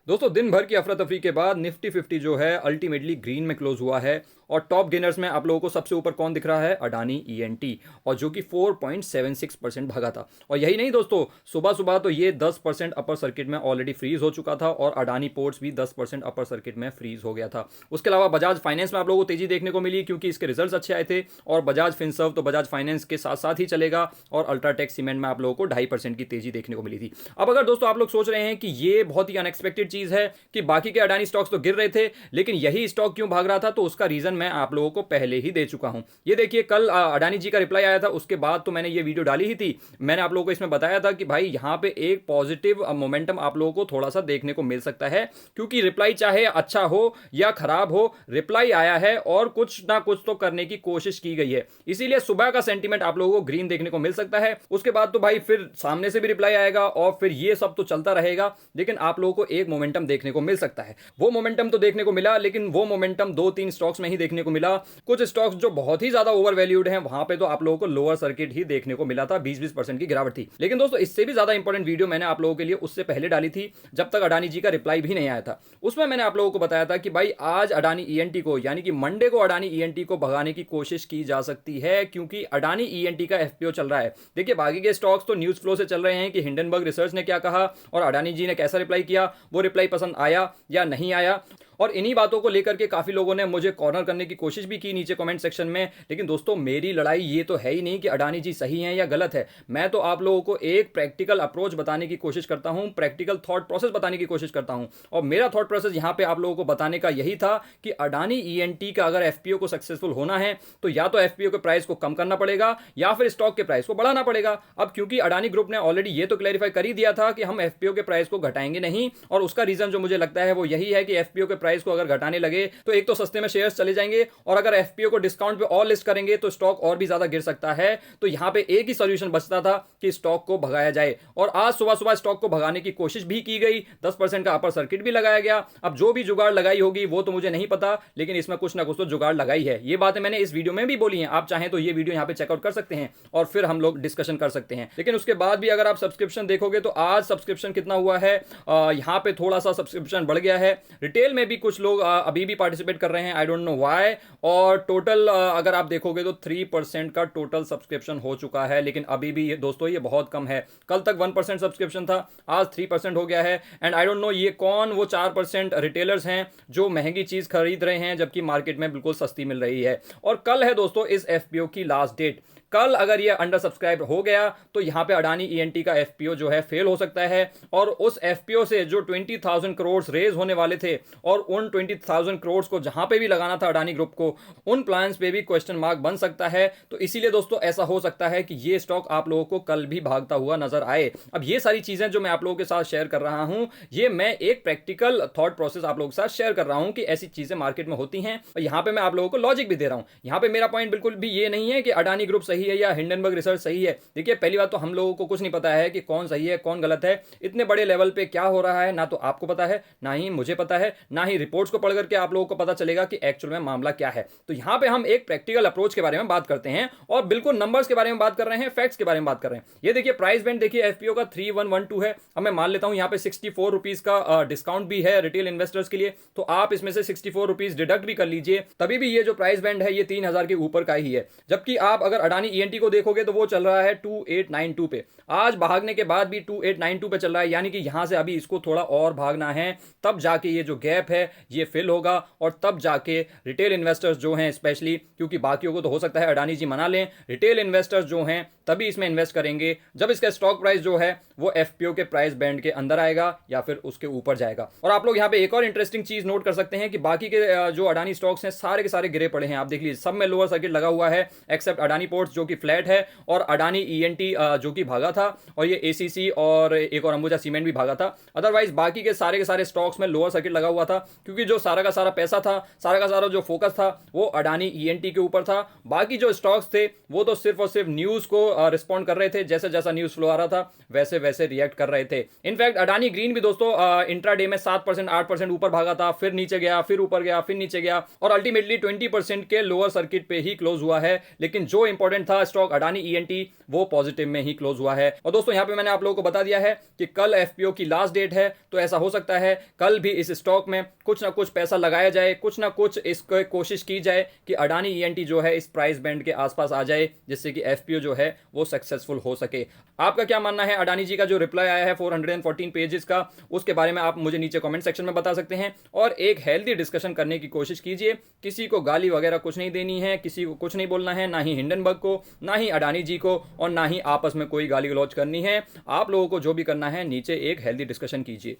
दोस्तों दिन भर की अफरा तफरी के बाद निफ्टी 50 जो है अल्टीमेटली ग्रीन में क्लोज हुआ है। और टॉप गेनर्स में आप लोगों को सबसे ऊपर कौन दिख रहा है? अडानी ईएनटी, और जो कि 4.76% भागा था। और यही नहीं दोस्तों, सुबह सुबह तो ये 10% अपर सर्किट में ऑलरेडी फ्रीज हो चुका था और अडानी पोर्ट्स भी 10% अपर सर्किट में फ्रीज हो गया था। उसके अलावा बजाज फाइनेंस में आप लोगों को तेजी देखने को मिली क्योंकि इसके रिजल्ट्स अच्छे आए थे। और बजाज फिनसर्व तो बजाज फाइनेंस के साथ साथ ही चलेगा। और अल्ट्राटेक सीमेंट में आप लोगों को 2.5% की तेजी देखने को मिली थी। अब अगर दोस्तों आप लोग सोच रहे हैं कि ये बहुत ही अनएक्सपेक्टेड चीज है कि बाकी के अडानी स्टॉक्स तो गिर रहे थे लेकिन यही स्टॉक क्यों भाग रहा था, तो उसका रीजन मैं आप लोगों को पहले ही दे चुका हूं। ये देखिए, कल अडानी जी का रिप्लाई आया था, उसके बाद तो मैंने ये वीडियो डाली ही थी। मैंने आप लोगों को इसमें बताया था कि भाई यहां पे एक पॉजिटिव मोमेंटम आप लोगों को थोड़ा सा देखने को मिल सकता है, क्योंकि रिप्लाई चाहे अच्छा हो या खराब हो, रिप्लाई आया है और कुछ ना कुछ तो करने की कोशिश की गई है। इसीलिए सुबह का सेंटीमेंट आप लोगों को ग्रीन देखने को मिल सकता है। उसके बाद तो भाई फिर सामने से भी रिप्लाई आएगा और फिर ये सब तो चलता रहेगा, लेकिन आप लोगों को एक मोमेंटम देखने को मिल सकता है। वो मोमेंटम तो देखने को मिला, लेकिन वो मोमेंटम 2-3 स्टॉक्स में ही देखने को मिला। कुछ स्टॉक्स जो बहुत ही ज्यादा ओवर वैल्यूड हैं वहां पे तो आप लोगों को लोअर सर्किट ही देखने को मिला था, 20-20% की गिरावट थी। लेकिन दोस्तों इससे भी ज्यादा इंपॉर्टेंट वीडियो मैंने आप लोगों के लिए उससे पहले डाली थी, जब तक अडानी जी का रिप्लाई भी नहीं आया था। उसमें मैंने आप लोगों को बताया था कि भाई आज अडानी ईएनटी को, यानी कि मंडे को अडानी ईएनटी को भगाने की कोशिश की जा सकती है, क्योंकि अडानी ईएनटी का एफपीओ चल रहा है। देखिए बाकी के स्टॉक्स तो न्यूज फ्लो से चल रहे हैं कि हिंडनबर्ग रिसर्च ने क्या कहा और अडानी जी ने कैसा रिप्लाई किया, वो रिप्लाई पसंद आया या नहीं आया। और इन्हीं बातों को लेकर के काफी लोगों ने मुझे कॉर्नर करने की कोशिश भी की नीचे कमेंट सेक्शन में। लेकिन दोस्तों मेरी लड़ाई ये तो है ही नहीं कि अडानी जी सही हैं या गलत है। मैं तो आप लोगों को एक प्रैक्टिकल अप्रोच बताने की कोशिश करता हूं, प्रैक्टिकल थॉट प्रोसेस बताने की कोशिश करता हूं। और मेरा थॉट प्रोसेस यहां पे आप लोगों को बताने का यही था कि अडानी ईएनटी का अगर एफपीओ को सक्सेसफुल होना है तो या तो एफपीओ के प्राइस को कम करना पड़ेगा या फिर स्टॉक के प्राइस को बढ़ाना पड़ेगा। अब क्योंकि अडानी ग्रुप ने ऑलरेडी ये तो क्लैरिफाई कर ही दिया था कि हम एफपीओ के प्राइस को घटाएंगे नहीं, और उसका रीजन जो मुझे लगता है वो यही है कि एफपीओ के प्राइस को अगर घटाने लगे तो एक तो सस्ते में शेयर्स चले जाएंगे, और अगर एफपीओ को डिस्काउंट पे और लिस्ट करेंगे तो स्टॉक और भी ज्यादा गिर सकता है। तो यहां पे एक ही सॉल्यूशन बचता था कि स्टॉक को भगाया जाए, और आज सुबह सुबह स्टॉक को भगाने की कोशिश भी की गई। 10% का अपर सर्किट भी लगाया गया। अब जो भी जुगाड़ लगाई होगी वो तो मुझे नहीं पता, लेकिन इसमें कुछ ना कुछ तो जुगाड़ लगाई है। ये बातें मैंने इस वीडियो में भी बोली हैं, आप चाहें तो ये वीडियो यहां पे चेकआउट कर सकते हैं और फिर हम लोग डिस्कशन कर सकते हैं। लेकिन उसके बाद भी अगर आप सब्सक्रिप्शन देखोगे तो आज सब्सक्रिप्शन कितना हुआ है, यहां पे थोड़ा सा सब्सक्रिप्शन बढ़ गया है। रिटेल में भी कुछ लोग अभी भी पार्टिसिपेट कर रहे हैं, आई डोंट नो व्हाई। और टोटल अगर आप देखोगे तो 3% का टोटल सब्सक्रिप्शन हो चुका है, लेकिन अभी भी ये दोस्तों ये बहुत कम है। कल तक 1% सब्सक्रिप्शन था, आज 3% हो गया है। एंड आई डोंट नो ये कौन वो 4% रिटेलर्स हैं जो महंगी चीज खरीद रहे हैं जबकि मार्केट में बिल्कुल सस्ती मिल रही है। और कल है दोस्तों इस एफपीओ की लास्ट डेट। कल अगर ये अंडर सब्सक्राइब हो गया तो यहां पे अडानी ईएनटी का एफपीओ जो है फेल हो सकता है, और उस एफपीओ से जो 20,000 करोड़ रेज होने वाले थे और उन 20,000 करोड़ को जहां पे भी लगाना था अडानी ग्रुप को, उन प्लान्स पे भी क्वेश्चन मार्क बन सकता है। तो इसीलिए दोस्तों ऐसा हो सकता है कि ये स्टॉक आप लोगों को कल भी भागता हुआ नजर आए। अब ये सारी चीजें जो मैं आप लोगों के साथ शेयर कर रहा हूं, ये मैं एक प्रैक्टिकल थॉट प्रोसेस आप लोगों के साथ शेयर कर रहा हूं कि ऐसी चीजें मार्केट में होती हैं, और यहां पे मैं आप लोगों को लॉजिक भी दे रहा हूं। यहां पे मेरा पॉइंट बिल्कुल भी ये नहीं है कि अडानी ग्रुप सही है या हिंडनबर्ग रिसर्च सही है। देखिए पहली बात तो हम लोगों को कुछ नहीं पता है कि कौन सही है कौन गलत है। इतने बड़े लेवल पे क्या हो रहा है ना तो आपको पता है, ना ही मुझे पता है, ना ही रिपोर्ट्स को पढ़ करके आप लोगों को पता चलेगा कि एक्चुअल में मामला क्या है। तो यहां पे हम एक प्रैक्टिकल अप्रोच के बारे में बात करते हैं और बिल्कुल नंबर्स के बारे में बात कर रहे हैं, फैक्ट्स के बारे में बात कर रहे हैं। ये देखिए प्राइस बैंड देखिए एफपीओ का 3112 है। अब मैं मान लेता हूं यहां पे 64 रुपीज का डिस्काउंट भी है रिटेल इन्वेस्टर्स के लिए, तो आप इसमें से 64 रुपीज डिडक्ट भी कर लीजिए, तभी भी ये जो प्राइस बैंड है ये 3000 के ऊपर का ही है। जबकि आप अगर अडानी ईएनटी को देखोगे तो वो चल रहा है 2892 पे, आज भागने के बाद भी 2892 पे चल रहा है, यानी कि यहां से अभी इसको थोड़ा और भागना है, तब जाके ये जो गैप है ये फिल होगा, और तब जाके रिटेल इन्वेस्टर्स जो हैं स्पेशली, क्योंकि बाकियों को तो हो सकता है अडानी जी मना लें, रिटेल इन्वेस्टर्स जो हैं तभी इसमें इन्वेस्ट करेंगे जब इसका स्टॉक प्राइस जो है वो एफपीओ के प्राइस बैंड के अंदर आएगा या फिर उसके ऊपर जाएगा। और आप लोग यहां पे एक और इंटरेस्टिंग चीज नोट कर सकते हैं कि बाकी के जो अडानी स्टॉक्स हैं सारे के सारे गिरे पड़े हैं। आप देख लीजिए सब में लोअर सर्किट लगा हुआ है एक्सेप्ट अडानी पोर्ट्स जो कि फ्लैट है, और अडानी ईएनटी जो कि भागा था, और ये एसीसी और एक और अंबुजा सीमेंट भी भागा था। अदरवाइज बाकी के सारे स्टॉक्स में लोअर सर्किट लगा हुआ था, क्योंकि जो सारा का सारा पैसा था, सारा का सारा जो फोकस था वो अडानी ईएनटी के ऊपर था। बाकी जो स्टॉक्स थे वो तो सिर्फ और सिर्फ न्यूज को रिस्पॉन्ड कर रहे थे, जैसे जैसा न्यूज फ्लो आ रहा था वैसे वैसे रिएक्ट कर रहे थे। इनफैक्ट अडानी ग्रीन भी दोस्तों इंट्राडे में 7% 8% ऊपर भागा था, फिर नीचे गया, फिर ऊपर गया, फिर नीचे गया, और अल्टीमेटली 20% के लोअर सर्किट पे ही क्लोज हुआ है। लेकिन जो इंपॉर्टेंट सेगमेंट था स्टॉक अडानी ईएनटी, वो पॉजिटिव में ही क्लोज हुआ है। और दोस्तों यहाँ पे मैंने आप लोगों को बता दिया है कि कल एफपीओ की लास्ट डेट है, तो ऐसा हो सकता है कल भी इस स्टॉक में कुछ ना कुछ पैसा लगाया जाए, कुछ ना कुछ इसको कोशिश की जाए कि अडानी ईएनटी जो है इस प्राइस बैंड के आसपास आ जाए, जिससे कि एफपीओ जो है वो सक्सेसफुल हो सके। आपका क्या मानना है अडानी जी का जो रिप्लाई आया है 414 पेजेस का, उसके बारे में आप मुझे नीचे कमेंट सेक्शन में बता सकते हैं। और एक हेल्दी डिस्कशन करने की कोशिश कीजिए, किसी को गाली वगैरह कुछ नहीं देनी है, किसी को कुछ नहीं बोलना है, ना ही हिंडनबर्ग को, ना ही अडानी जी को, और ना ही आपस में कोई गाली गलौज करनी है। आप लोगों को जो भी करना है नीचे एक हेल्दी डिस्कशन कीजिए।